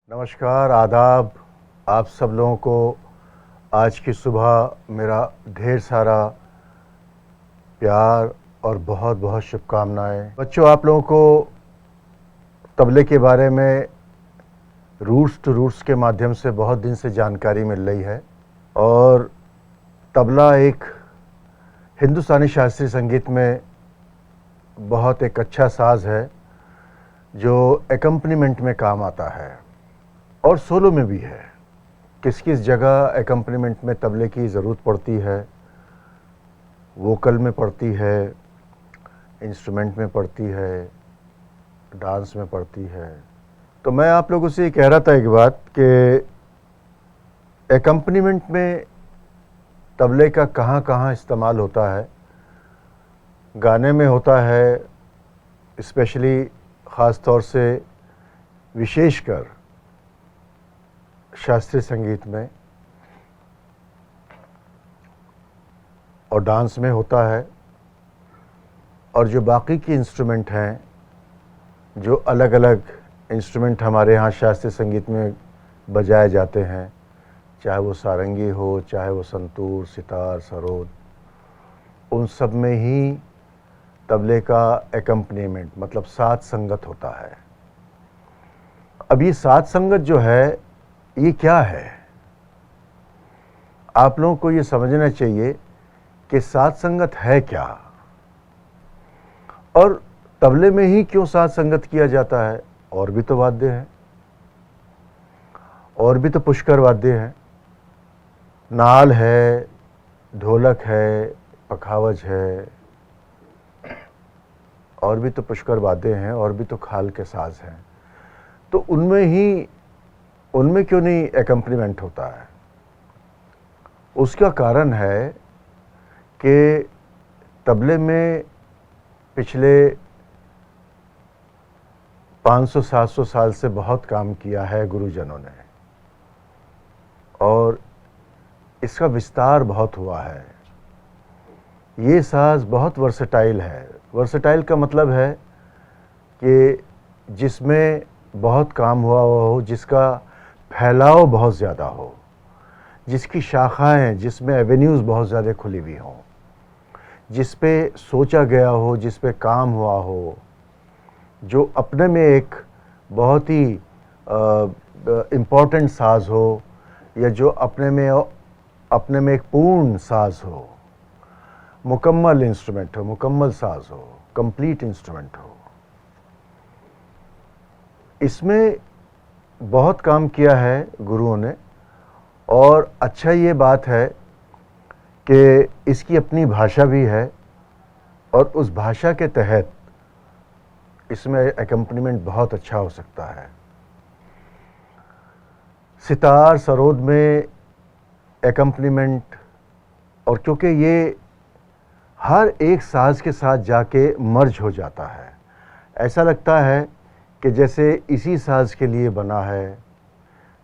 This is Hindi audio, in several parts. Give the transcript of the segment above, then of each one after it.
नमस्कार, आदाब। आप सब लोगों को आज की सुबह मेरा ढेर सारा प्यार और बहुत बहुत शुभकामनाएं। बच्चों, आप लोगों को तबले के बारे में रूट्स टू रूट्स के माध्यम से बहुत दिन से जानकारी मिल रही है और तबला एक हिंदुस्तानी शास्त्रीय संगीत में बहुत एक अच्छा साज़ है जो एकम्पनीमेंट में काम आता है और सोलो में भी है। किस किस जगह एकम्पनीमेंट में तबले की ज़रूरत पड़ती है, वोकल में पड़ती है, इंस्ट्रूमेंट में पड़ती है, डांस में पड़ती है। तो मैं आप लोगों से ये कह रहा था एक बात कि एकम्पनीमेंट में तबले का कहाँ कहाँ इस्तेमाल होता है। गाने में होता है, स्पेशली ख़ास तौर से विशेषकर शास्त्रीय संगीत में, और डांस में होता है। और जो बाकी के इंस्ट्रूमेंट हैं, जो अलग अलग इंस्ट्रूमेंट हमारे यहाँ शास्त्रीय संगीत में बजाए जाते हैं, चाहे वो सारंगी हो, चाहे वो संतूर, सितार, सरोद, उन सब में ही तबले का एकम्पनीमेंट मतलब साथ संगत होता है। अब ये साथ संगत जो है ये क्या है, आप लोगों को ये समझना चाहिए कि साथ संगत है क्या और तबले में ही क्यों साथ संगत किया जाता है। और भी तो वाद्य हैं, और भी तो पुष्कर वाद्य हैं। नाल है, ढोलक है, पखावज है, और भी तो पुष्कर वाद्य हैं, और भी तो खाल के साज हैं। तो उनमें क्यों नहीं एकम्पनीमेंट होता है? उसका कारण है कि तबले में पिछले 500-700 साल से बहुत काम किया है गुरुजनों ने, और इसका विस्तार बहुत हुआ है। ये साज बहुत वर्सेटाइल है। वर्सेटाइल का मतलब है कि जिसमें बहुत काम हुआ हो, जिसका फैलाव बहुत ज़्यादा हो, जिसकी शाखाएं, जिसमें एवेन्यूज़ बहुत ज़्यादा खुली हुई हों, जिस पे सोचा गया हो, जिस पे काम हुआ हो, जो अपने में एक बहुत ही इम्पॉर्टेंट साज हो, या जो अपने में एक पूर्ण साज हो, मुकम्मल इंस्ट्रूमेंट हो, मुकम्मल साज हो, कंप्लीट इंस्ट्रूमेंट हो। इसमें बहुत काम किया है गुरुओं ने, और अच्छा ये बात है कि इसकी अपनी भाषा भी है, और उस भाषा के तहत इसमें एकम्पनीमेंट बहुत अच्छा हो सकता है। सितार, सरोद में एकम्पनीमेंट, और क्योंकि ये हर एक साज के साथ जाके मर्ज हो जाता है, ऐसा लगता है कि जैसे इसी साज के लिए बना है।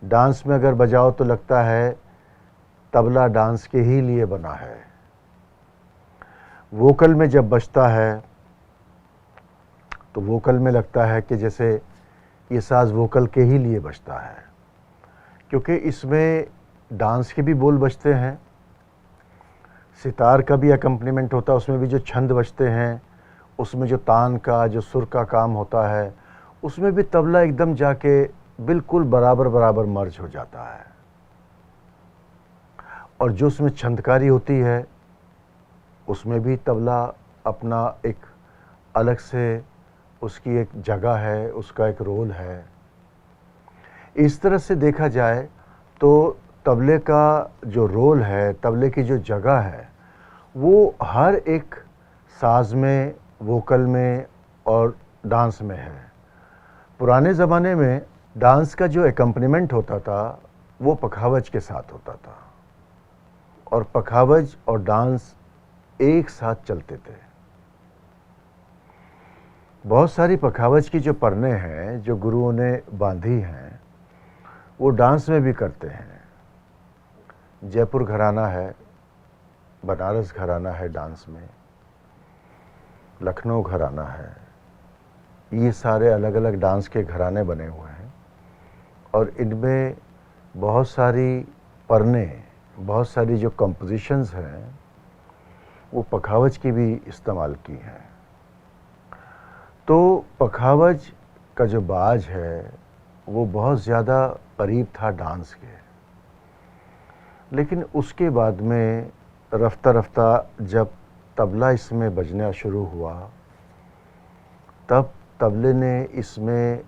डांस में अगर बजाओ तो लगता है तबला डांस के ही लिए बना है। वोकल में जब बजता है तो वोकल में लगता है कि जैसे ये साज वोकल के ही लिए बजता है, क्योंकि इसमें डांस के भी बोल बजते हैं, सितार का भी एकम्पनीमेंट होता है, उसमें भी जो छंद बजते हैं, उसमें जो तान का, जो सुर का काम होता है, उसमें भी तबला एकदम जाके बिल्कुल बराबर बराबर मर्ज हो जाता है। और जो उसमें छंदकारी होती है, उसमें भी तबला अपना एक अलग से उसकी एक जगह है, उसका एक रोल है। इस तरह से देखा जाए तो तबले का जो रोल है, तबले की जो जगह है, वो हर एक साज में, वोकल में और डांस में है। पुराने ज़माने में डांस का जो एकम्पनीमेंट होता था वो पखावज के साथ होता था, और पखावज और डांस एक साथ चलते थे। बहुत सारी पखावज की जो परनें हैं, जो गुरुओं ने बांधी हैं, वो डांस में भी करते हैं। जयपुर घराना है, बनारस घराना है डांस में, लखनऊ घराना है, ये सारे अलग अलग डांस के घराने बने हुए हैं। और इनमें बहुत सारी परने, बहुत सारी जो कंपोजिशंस हैं वो पखावज की भी इस्तेमाल की हैं। तो पखावज का जो बाज है वो बहुत ज़्यादा करीब था डांस के, लेकिन उसके बाद में रफ्ता रफ्ता जब तबला इसमें बजना शुरू हुआ तब तबले ने इसमें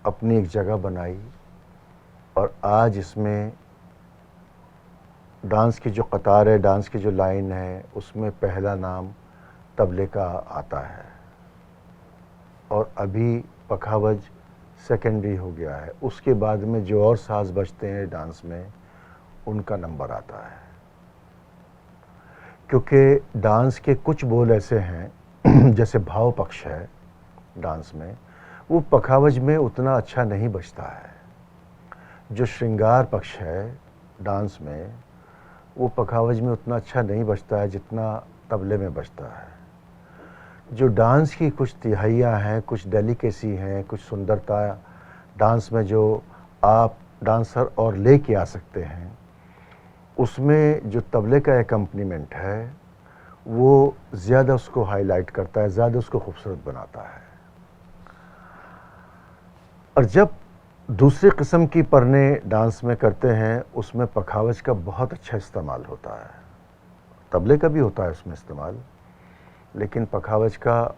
अपनी एक जगह बनाई और आज इसमें डांस की जो कतार है, डांस की जो लाइन है, उसमें पहला नाम तबले का आता है और अभी पखावज सेकेंडरी हो गया है। उसके बाद में जो और साज बजते हैं डांस में उनका नंबर आता है, क्योंकि डांस के कुछ बोल ऐसे हैं जैसे भाव पक्ष है डांस में, वो पखावज में उतना अच्छा नहीं बजता है। जो श्रृंगार पक्ष है डांस में वो पखावज में उतना अच्छा नहीं बजता है जितना तबले में बजता है। जो डांस की कुछ तिहाइयाँ हैं, कुछ डेलिकेसी हैं, कुछ सुंदरता डांस में जो आप डांसर और लेके आ सकते हैं, उसमें जो तबले का एकम्पनीमेंट है वो ज़्यादा उसको हाईलाइट करता है, ज़्यादा उसको खूबसूरत बनाता है। और जब दूसरी किस्म की परने डांस में करते हैं उसमें पखावज का बहुत अच्छा इस्तेमाल होता है, तबले का भी होता है उसमें इस्तेमाल, लेकिन पखावज का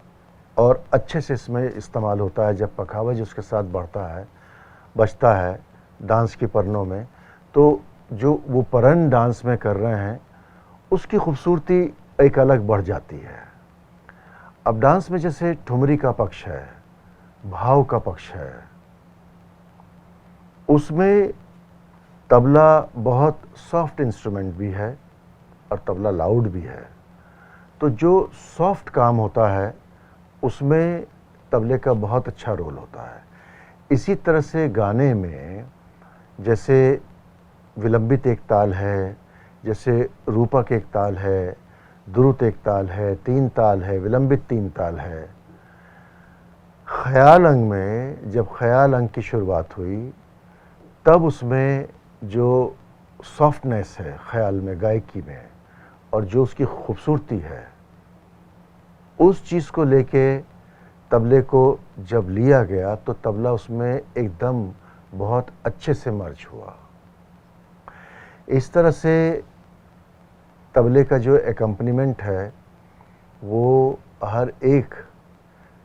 और अच्छे से इसमें इस्तेमाल होता है। जब पखावज उसके साथ बढ़ता है, बजता है डांस की परनों में, तो जो वो परन डांस में कर रहे हैं उसकी खूबसूरती एक अलग बढ़ जाती है। अब डांस में जैसे ठुमरी का पक्ष है, भाव का पक्ष है, उसमें तबला बहुत सॉफ्ट इंस्ट्रूमेंट भी है और तबला लाउड भी है। तो जो सॉफ्ट काम होता है उसमें तबले का बहुत अच्छा रोल होता है। इसी तरह से गाने में जैसे विलंबित एक ताल है, जैसे रूपक एक ताल है, द्रुत एक ताल है, तीन ताल है, विलंबित तीन ताल है। ख्याल अंग में जब ख्याल अंग की शुरुआत हुई तब उसमें जो सॉफ्टनेस है ख्याल में, गायकी में, और जो उसकी खूबसूरती है, उस चीज़ को लेके तबले को जब लिया गया तो तबला उसमें एकदम बहुत अच्छे से मर्ज हुआ। इस तरह से तबले का जो एकम्पनीमेंट है वो हर एक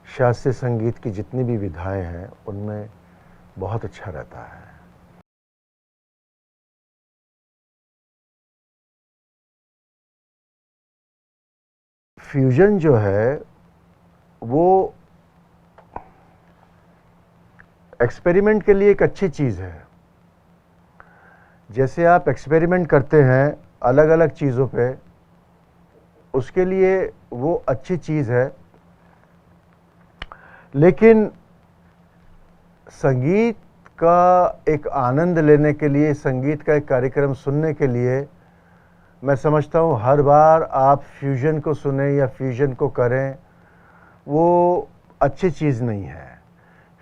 शास्त्रीय संगीत की जितनी भी विधाएं हैं उनमें बहुत अच्छा रहता है। फ्यूजन जो है वो एक्सपेरिमेंट के लिए एक अच्छी चीज़ है। जैसे आप एक्सपेरिमेंट करते हैं अलग अलग चीज़ों पे, उसके लिए वो अच्छी चीज़ है, लेकिन संगीत का एक आनंद लेने के लिए, संगीत का एक कार्यक्रम सुनने के लिए मैं समझता हूँ हर बार आप फ्यूजन को सुने या फ्यूजन को करें वो अच्छी चीज़ नहीं है।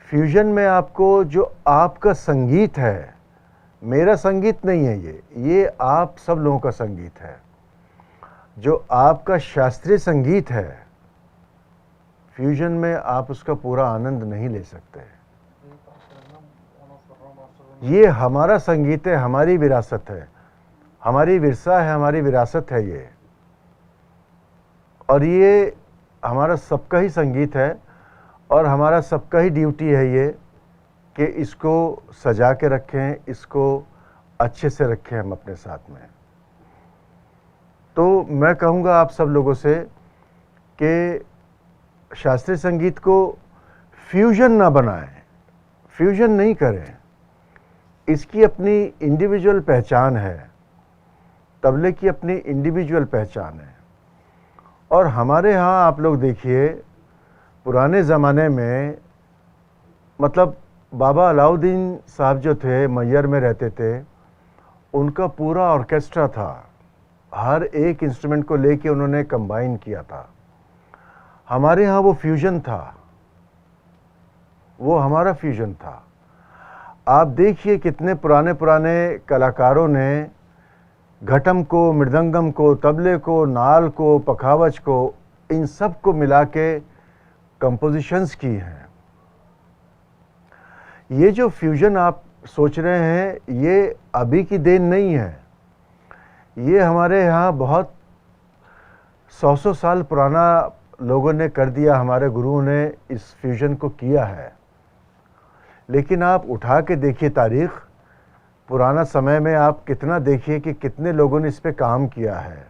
फ्यूजन में आपको जो आपका संगीत है, मेरा संगीत नहीं है ये आप सब लोगों का संगीत है, जो आपका शास्त्रीय संगीत है, फ्यूजन में आप उसका पूरा आनंद नहीं ले सकते। ये हमारा संगीत है, हमारी विरासत है, हमारी विरसा है, हमारी विरासत है ये, और ये हमारा सबका ही संगीत है और हमारा सबका ही ड्यूटी है ये कि इसको सजा के रखें, इसको अच्छे से रखें हम अपने साथ में। तो मैं कहूँगा आप सब लोगों से कि शास्त्रीय संगीत को फ्यूजन ना बनाएं, फ्यूजन नहीं करें। इसकी अपनी इंडिविजुअल पहचान है, तबले की अपनी इंडिविजुअल पहचान है। और हमारे यहाँ आप लोग देखिए पुराने ज़माने में, मतलब बाबा अलाउद्दीन साहब जो थे, मैयर में रहते थे, उनका पूरा ऑर्केस्ट्रा था, हर एक इंस्ट्रूमेंट को लेके उन्होंने कंबाइन किया था। हमारे यहाँ वो फ्यूजन था, वो हमारा फ्यूजन था। आप देखिए कितने पुराने पुराने कलाकारों ने घटम को, मृदंगम को, तबले को, नाल को, पखावज को, इन सब को मिला के कंपोजिशंस की हैं। ये जो फ्यूजन आप सोच रहे हैं ये अभी की देन नहीं है, ये हमारे यहाँ बहुत 100 साल पुराना लोगों ने कर दिया, हमारे गुरुओं ने इस फ्यूजन को किया है। लेकिन आप उठा के देखिए तारीख़, पुराना समय में आप कितना देखिए कि कितने लोगों ने इस पे काम किया है।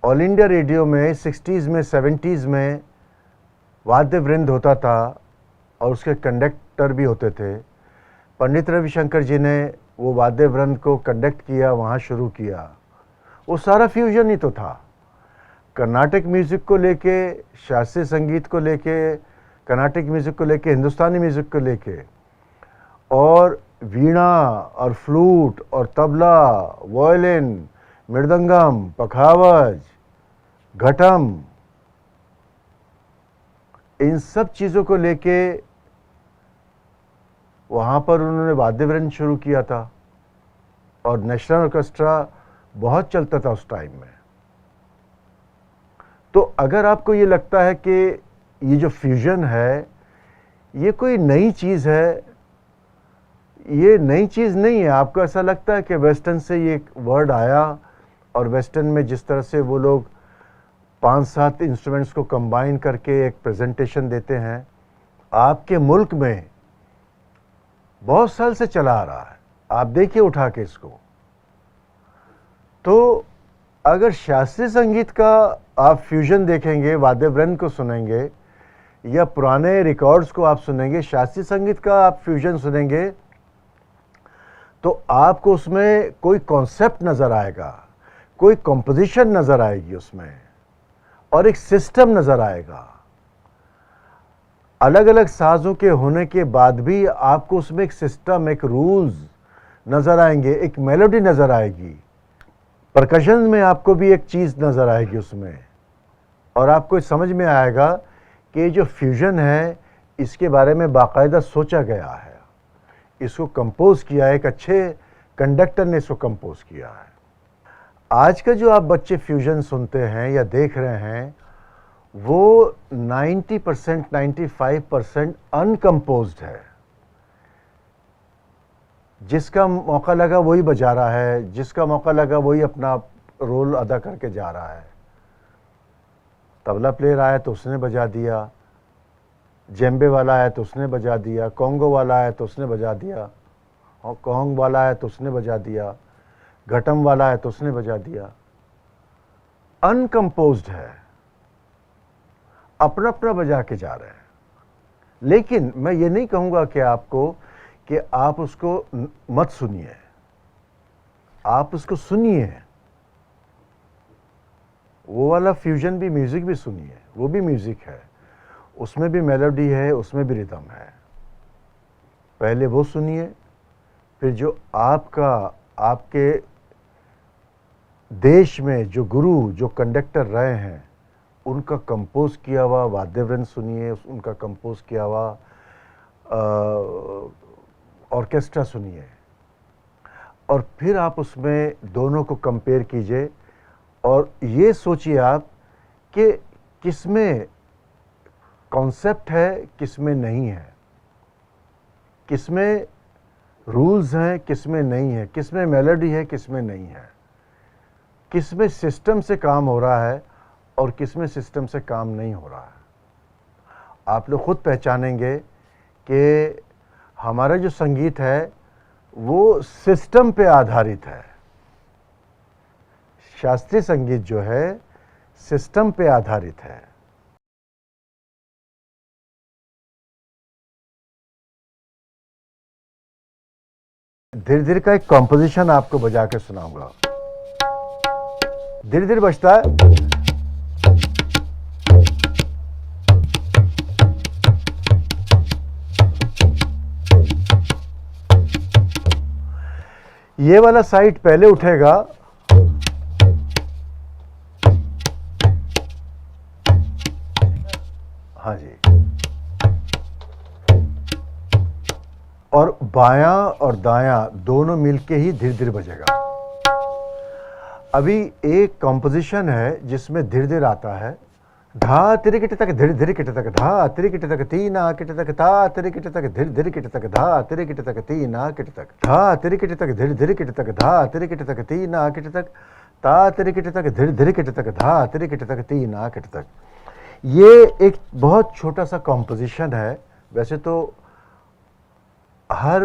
ऑल इंडिया रेडियो में 60s में 70s में वाद्य वृंद होता था और उसके कंडक्टर भी होते थे। पंडित रविशंकर जी ने वो वाद्य वृंद को कंडक्ट किया, वहाँ शुरू किया। वो सारा फ्यूजन ही तो था, कर्नाटक म्यूज़िक को लेके, शास्त्रीय संगीत को लेके, कर्नाटक म्यूज़िक को लेके, हिंदुस्तानी म्यूज़िक को लेके, और वीणा और फ्लूट और तबला, वायलिन, मृदंगम, पखावज, घटम, इन सब चीज़ों को लेके वहाँ पर उन्होंने वाद्यवृंद शुरू किया था और नेशनल ऑर्केस्ट्रा बहुत चलता था उस टाइम में। तो अगर आपको ये लगता है कि ये जो फ्यूजन है ये कोई नई चीज़ है, ये नई चीज़ नहीं है। आपको ऐसा लगता है कि वेस्टर्न से ये वर्ड आया और वेस्टर्न में जिस तरह से वो लोग 5-7 इंस्ट्रूमेंट्स को कंबाइन करके एक प्रेजेंटेशन देते हैं, आपके मुल्क में बहुत साल से चला आ रहा है। आप देखिए उठा के इसको। तो अगर शास्त्रीय संगीत का आप फ्यूजन देखेंगे, वाद्यवृंद को सुनेंगे या पुराने रिकॉर्ड्स को आप सुनेंगे, शास्त्रीय संगीत का आप फ्यूजन सुनेंगे, तो आपको उसमें कोई कॉन्सेप्ट नज़र आएगा, कोई कंपोजिशन नज़र आएगी उसमें, और एक सिस्टम नज़र आएगा। अलग अलग साज़ों के होने के बाद भी आपको उसमें एक सिस्टम, एक रूल्स नज़र आएंगे, एक मेलोडी नज़र आएगी। परकशन में आपको भी एक चीज़ नज़र आएगी उसमें, और आपको समझ में आएगा कि जो फ्यूजन है इसके बारे में बाकायदा सोचा गया है, इसको कंपोज किया है, एक अच्छे कंडक्टर ने इसको कंपोज किया है। आज का जो आप बच्चे फ्यूजन सुनते हैं या देख रहे हैं वो 90% 95% अनकम्पोज्ड है। जिसका मौका लगा वही बजा रहा है, जिसका मौका लगा वही अपना रोल अदा करके जा रहा है। तबला प्लेयर आया तो उसने बजा दिया, जेम्बे वाला आया तो उसने बजा दिया, कॉन्गो वाला आया तो उसने बजा दिया, और कॉन्ग वाला आया तो उसने बजा दिया, घटम वाला आया तो उसने बजा दिया। अनकम्पोज्ड है, अपना अपना बजा के जा रहे हैं। लेकिन मैं ये नहीं कहूँगा कि आपको कि आप उसको मत सुनिए, आप उसको सुनिए। वो वाला फ्यूजन भी म्यूज़िक भी सुनिए, वो भी म्यूज़िक है, उसमें भी मेलोडी है, उसमें भी रिदम है। पहले वो सुनिए, फिर जो आपके देश में जो गुरु, जो कंडक्टर रहे हैं, उनका कंपोज किया हुआ वाद्यवृंद सुनिए, उनका कंपोज किया हुआ ऑर्केस्ट्रा सुनिए, और फिर आप उसमें दोनों को कंपेयर कीजिए और ये सोचिए आप कि किसमें कॉन्सेप्ट है, किसमें नहीं है, किसमें रूल्स हैं, किसमें नहीं है, किसमें मेलोडी है, किसमें नहीं है, किसमें सिस्टम से काम हो रहा है और किसमें सिस्टम से काम नहीं हो रहा है। आप लोग खुद पहचानेंगे कि हमारा जो संगीत है वो सिस्टम पे आधारित है। शास्त्रीय संगीत जो है सिस्टम पे आधारित है। धीरे धीरे का एक कॉम्पोजिशन आपको बजा के सुनाऊंगा। धीरे धीरे बजता है। ये वाला साइड पहले उठेगा, हाँ जी, और बायां और दायां दोनों मिलके ही धीरे धीरे बजेगा। अभी एक कंपोजिशन है जिसमें धीरे धीरे आता है, धा तिरे किट तक धीरे धीरे किट तक, धा तिरे किट तक तीना किट तक, धा तिरे किट तक धीरे धीरे किट तक, धा तिरे किट तक तीना किट तक, धा तिरे किट तक धीरे धीरे किट तक, धा तिरे किट तक तीना किट तक, ता तिरे किट तक धीरे धीरे किट तक, धा तिरे किट तक तीना किट तक। ये एक बहुत छोटा सा कंपोजिशन है। वैसे तो हर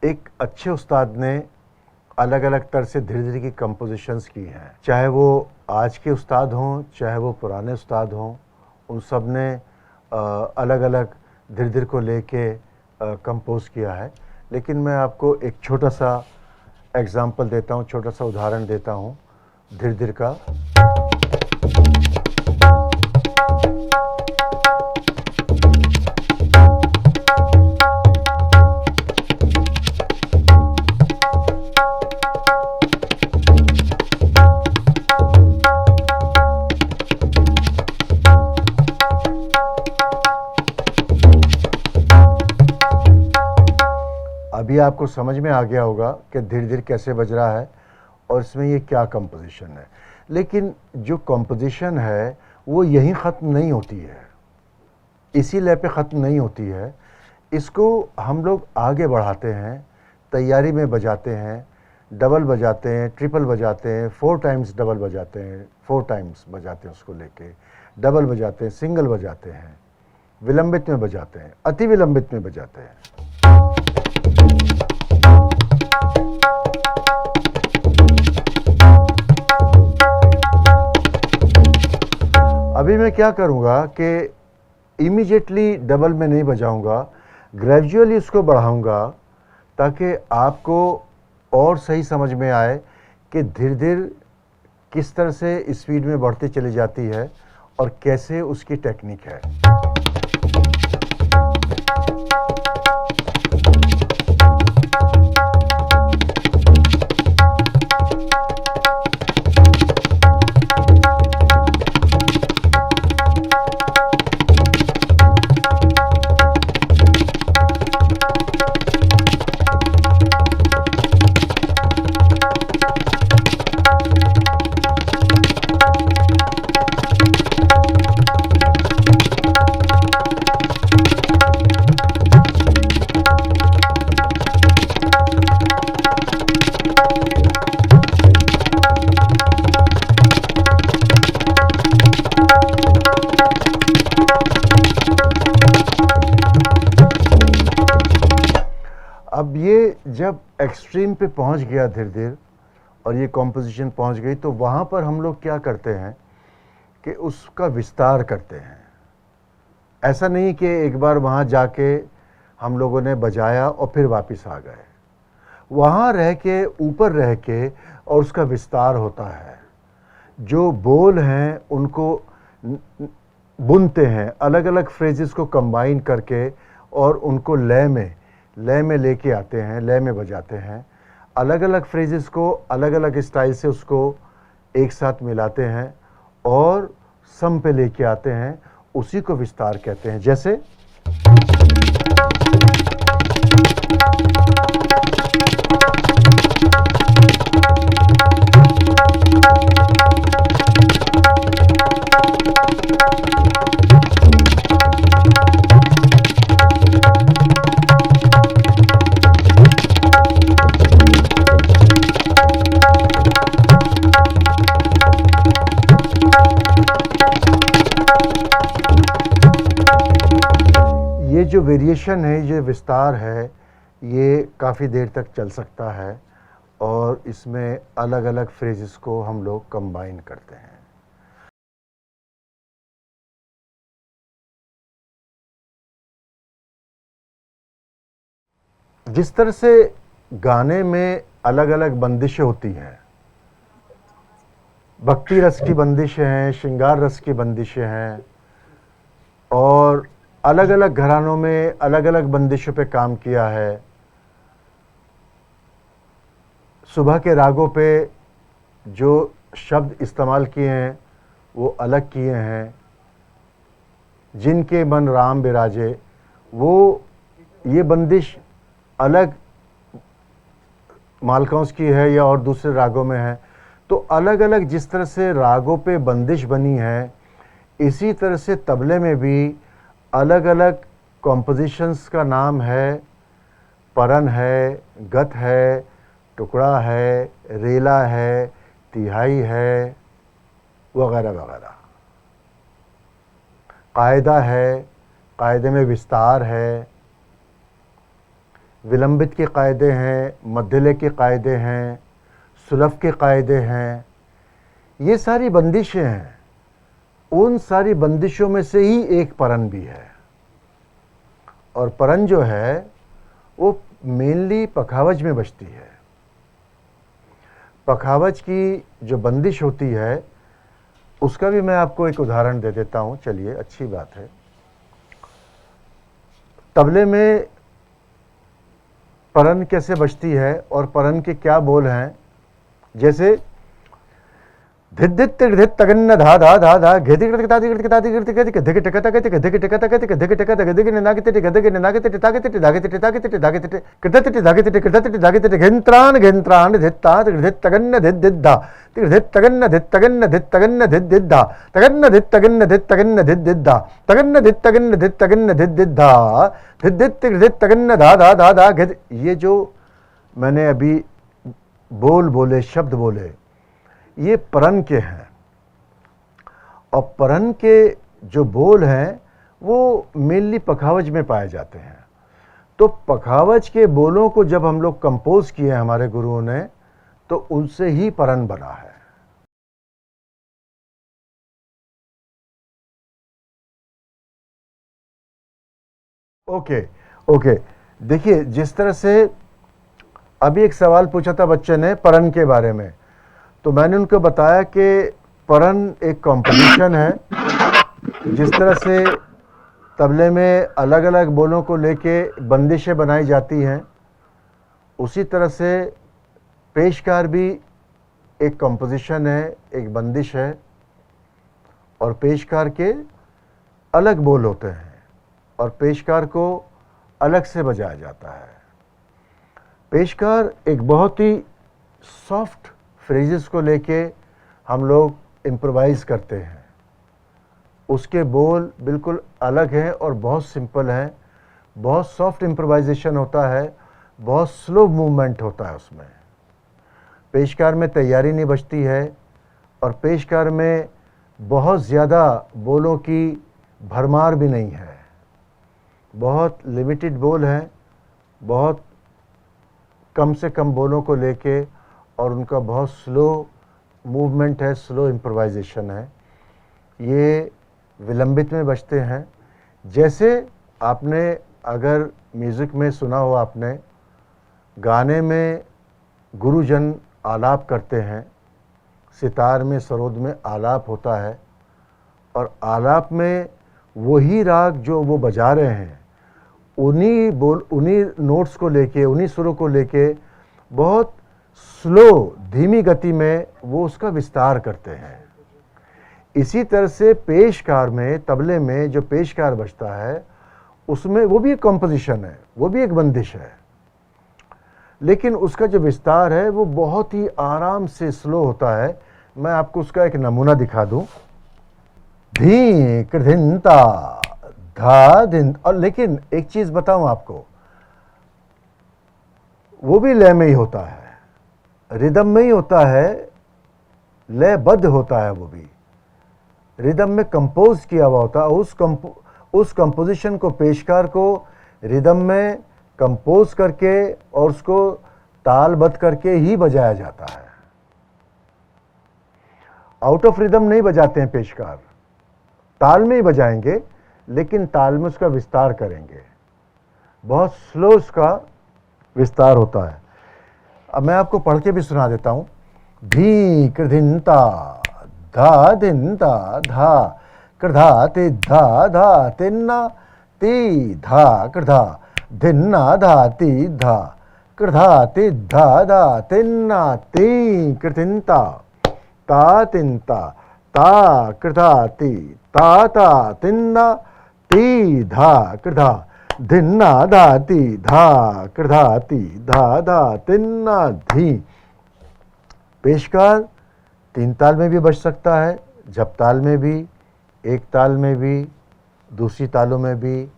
एक अच्छे उस्ताद ने अलग अलग तरह से धीरे धीरे की कंपोजिशंस की हैं, चाहे वो आज के उस्ताद हों चाहे वो पुराने उस्ताद हों, उन सब ने अलग अलग धीरे धीरे को लेके कंपोज किया है। लेकिन मैं आपको एक छोटा सा एग्जांपल देता हूँ, छोटा सा उदाहरण देता हूँ धीरे धीरे का। अभी आपको समझ में आ गया होगा कि धीरे धीरे कैसे बज रहा है और इसमें ये क्या कंपोजिशन है। लेकिन जो कंपोजिशन है वो यहीं ख़त्म नहीं होती है, इसी लय पे ख़त्म नहीं होती है। इसको हम लोग आगे बढ़ाते हैं, तैयारी में बजाते हैं, डबल बजाते हैं, ट्रिपल बजाते हैं, 4 टाइम्स डबल बजाते हैं, 4 टाइम्स बजाते हैं उसको लेके, डबल बजाते हैं, सिंगल बजाते हैं, विलंबित में बजाते हैं, अति विलंबित में बजाते हैं। अभी मैं क्या करूँगा कि इमीडिएटली डबल में नहीं बजाऊँगा, ग्रेजुअली उसको बढ़ाऊँगा ताकि आपको और सही समझ में आए कि धीरे धीरे किस तरह से स्पीड में बढ़ती चली जाती है और कैसे उसकी टेक्निक है। अब ये जब एक्सट्रीम पे पहुंच गया धीरे धीरे और ये कॉम्पोजिशन पहुंच गई, तो वहाँ पर हम लोग क्या करते हैं कि उसका विस्तार करते हैं। ऐसा नहीं कि एक बार वहाँ जाके हम लोगों ने बजाया और फिर वापस आ गए, वहाँ रह के ऊपर रह के और उसका विस्तार होता है। जो बोल हैं उनको बुनते हैं, अलग अलग फ्रेजेस को कंबाइन करके और उनको लय में लेके आते हैं, लय में बजाते हैं। अलग अलग फ्रेजेस को अलग अलग स्टाइल से उसको एक साथ मिलाते हैं और सम पे लेके आते हैं, उसी को विस्तार कहते हैं। जैसे ये जो वेरिएशन है, ये विस्तार है, ये काफ़ी देर तक चल सकता है और इसमें अलग अलग फ्रेजेस को हम लोग कंबाइन करते हैं। जिस तरह से गाने में अलग अलग बंदिशें होती हैं, भक्ति रस की बंदिशें हैं, श्रृंगार रस की बंदिशें हैं, और अलग अलग घरानों में अलग अलग बंदिशों पे काम किया है। सुबह के रागों पे जो शब्द इस्तेमाल किए हैं वो अलग किए हैं। जिनके मन राम बिराजे, वो ये बंदिश अलग मालकौंस की है या और दूसरे रागों में है, तो अलग अलग जिस तरह से रागों पे बंदिश बनी है, इसी तरह से तबले में भी अलग अलग कॉम्पोजिशंस का नाम है। परन है, गत है, टुकड़ा है, रेला है, तिहाई है, वगैरह वगैरह। कायदा है, कायदे में विस्तार है, विलंबित के कायदे हैं, मध्यले के कायदे हैं, सुलभ के कायदे हैं। ये सारी बंदिशें हैं। उन सारी बंदिशों में से ही एक परन भी है। और परन जो है वो मेनली पखावज में बजती है। पखावज की जो बंदिश होती है उसका भी मैं आपको एक उदाहरण दे देता हूँ। चलिए, अच्छी बात है। तबले में परन कैसे बजती है और परन के क्या बोल हैं, जैसे धित धित धित धित तगन्न धा धा धा धा घेति गिरत ताति गिरत ताति गिरत गति धिक टिकत गति धिक टिकत गति धिक टिकत गति निना गति गति निना गति टिता गति टिता गति टिता गति टिता गति कृत टिता गति कृत टिता गति घेंत्रान घेंत्रान धित्ता धित तगन्न धित धिद्धा धित तगन्न धित तगन्न धित तगन्न धित धिद्धा तगन्न धित तगन्न धित तगन्न धित धिद्धा तगन्न धित तगन्न धित तगन्न धित धिद्धा धित धित धित तगन्न धा धा धा धा। ये जो मैंने अभी बोल बोले, शब्द बोले, ये परन के हैं। और परन के जो बोल हैं वो मेनली पखावज में पाए जाते हैं। तो पखावज के बोलों को जब हम लोग कंपोज किए हमारे गुरुओं ने, तो उनसे ही परन बना है। ओके, देखिए, जिस तरह से अभी एक सवाल पूछा था बच्चे ने परन के बारे में, तो मैंने उनको बताया कि परन एक कॉम्पोजिशन है। जिस तरह से तबले में अलग अलग बोलों को लेके बंदिशें बनाई जाती हैं, उसी तरह से पेशकार भी एक कॉम्पोजिशन है, एक बंदिश है। और पेशकार के अलग बोल होते हैं और पेशकार को अलग से बजाया जाता है। पेशकार एक बहुत ही सॉफ्ट फ्रेजेस को लेके हम लोग इम्प्रोवाइज़ करते हैं। उसके बोल बिल्कुल अलग हैं और बहुत सिंपल हैं। बहुत सॉफ्ट इम्प्रोवाइजेशन होता है, बहुत स्लो मूवमेंट होता है उसमें। पेशकार में तैयारी नहीं बचती है और पेशकार में बहुत ज़्यादा बोलों की भरमार भी नहीं है। बहुत लिमिटेड बोल हैं, बहुत कम से कम बोलों को लेके, और उनका बहुत स्लो मूवमेंट है, स्लो इम्प्रोवाइजेशन है। ये विलंबित में बजते हैं। जैसे आपने अगर म्यूज़िक में सुना हो, आपने गाने में गुरुजन आलाप करते हैं, सितार में सरोद में आलाप होता है, और आलाप में वही राग जो वो बजा रहे हैं उन्हीं नोट्स को लेके, उन्हीं सुरों को लेके बहुत स्लो, धीमी गति में वो उसका विस्तार करते हैं। इसी तरह से पेशकार में, तबले में जो पेशकार बजता है उसमें वो भी एक कॉम्पोजिशन है, वो भी एक बंदिश है, लेकिन उसका जो विस्तार है वो बहुत ही आराम से स्लो होता है। मैं आपको उसका एक नमूना दिखा दूं। धी कृधिनता धा दिन। और लेकिन एक चीज बताऊं आपको, वो भी लय में ही होता है, रिदम में ही होता है, लयबद्ध होता है। वो भी रिदम में कंपोज किया हुआ होता है। उस कंपोजिशन को पेशकार को रिदम में कंपोज करके और उसको तालबद्ध करके ही बजाया जाता है। आउट ऑफ रिदम नहीं बजाते हैं पेशकार, ताल में ही बजाएंगे, लेकिन ताल में उसका विस्तार करेंगे। बहुत स्लो उसका विस्तार होता है। अब मैं आपको पढ़ के भी सुना देता हूं। धी कृधिनता धा धिनता धा कृधा ते धा धा तिन्ना ती धा कृधा धिन्ना धा ती धा कृधा ते धा धा तिन्ना ती कृधिनता ता तिन्ता ता कृधा ती ता ता तिन्ना ती धा कृधा धिन्ना धाती धा कृधाती धा धा तिन्ना धी। पेशकार 3 ताल में भी बज सकता है, जप ताल में भी, एक ताल में भी, दूसरी तालों में भी।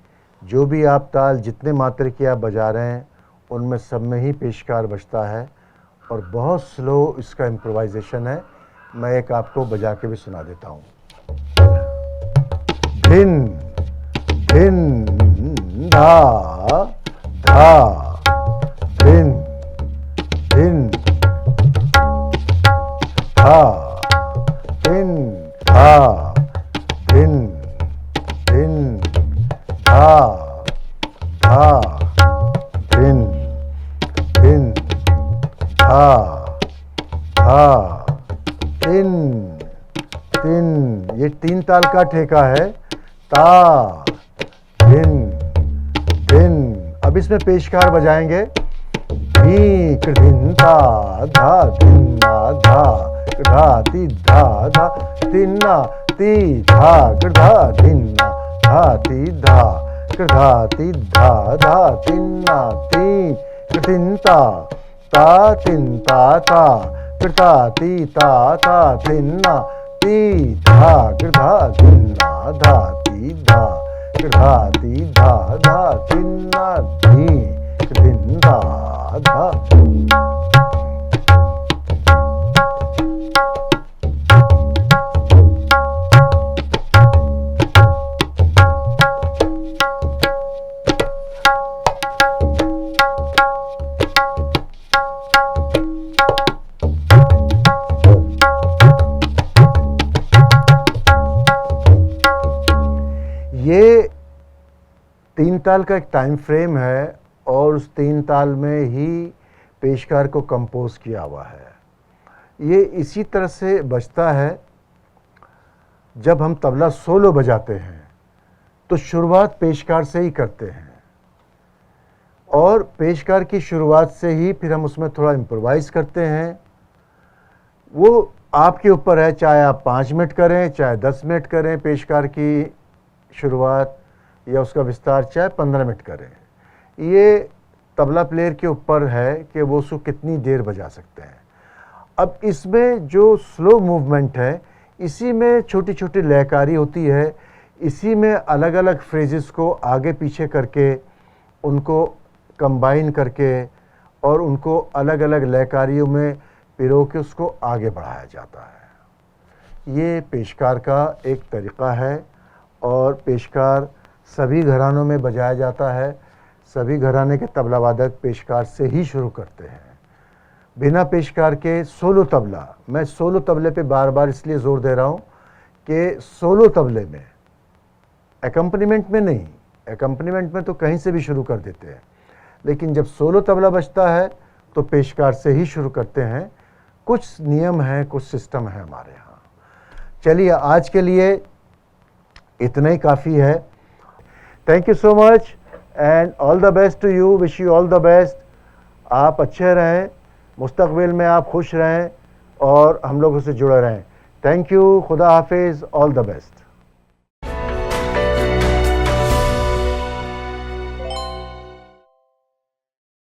जो भी आप ताल जितने मात्रा की आप बजा रहे हैं उनमें सब में ही पेशकार बजता है और बहुत स्लो इसका इम्प्रोवाइजेशन है। मैं एक आपको बजा के भी सुना देता हूँ। धिन धिन धा धा धिन धिन धा धिन धा धिन धिन धा धा धिन धिन धा धा तिन तिन। ये 3 ताल का ठेका है। ता धिन धिन। अब इसमें पेशकार बजाएंगे। धी धिन ता धा धिन्ना धा धा ती धा धा तिन्ना ती धा धा धिन्ना धा ती धा धा ती धा धा तिन्ना ती तिन्ता ता तिन्ता ता कृता ती ता ता तिन्ना ती धा कृधा तिन्ना धा ती धा कृधा ती धा धा तिन्ना धी धिन्ना धा। ये 3 ताल का एक टाइम फ्रेम है और उस 3 ताल में ही पेशकार को कंपोज किया हुआ है। ये इसी तरह से बजता है। जब हम तबला सोलो बजाते हैं तो शुरुआत पेशकार से ही करते हैं और पेशकार की शुरुआत से ही फिर हम उसमें थोड़ा इम्प्रोवाइज़ करते हैं। वो आपके ऊपर है, चाहे आप 5 मिनट करें, चाहे 10 मिनट करें पेशकार की शुरुआत, या उसका विस्तार चाहे 15 मिनट करें। ये तबला प्लेयर के ऊपर है कि वो उसको कितनी देर बजा सकते हैं। अब इसमें जो स्लो मूवमेंट है, इसी में छोटी छोटी लयकारी होती है, इसी में अलग अलग फ्रेजेस को आगे पीछे करके उनको कंबाइन करके और उनको अलग अलग लयकारियों में पिरो के उसको आगे बढ़ाया जाता है। ये पेशकार का एक तरीक़ा है और पेशकार सभी घरानों में बजाया जाता है। सभी घराने के तबला वादक पेशकार से ही शुरू करते हैं। बिना पेशकार के सोलो तबला, मैं सोलो तबले पे बार बार इसलिए ज़ोर दे रहा हूँ कि सोलो तबले में एकम्पनीमेंट में नहीं, एकम्पनीमेंट में तो कहीं से भी शुरू कर देते हैं, लेकिन जब सोलो तबला बजता है तो पेशकार से ही शुरू करते हैं। कुछ नियम हैं, कुछ सिस्टम है हमारे यहाँ। चलिए आज के लिए इतना ही काफ़ी है। Thank you so much and all the best to you. Wish you all the best. आप अच्छे रहें, मुस्तकबिल में आप खुश रहें और हम लोगों से जुड़े रहें। Thank you. खुदा हाफिज़। All the best.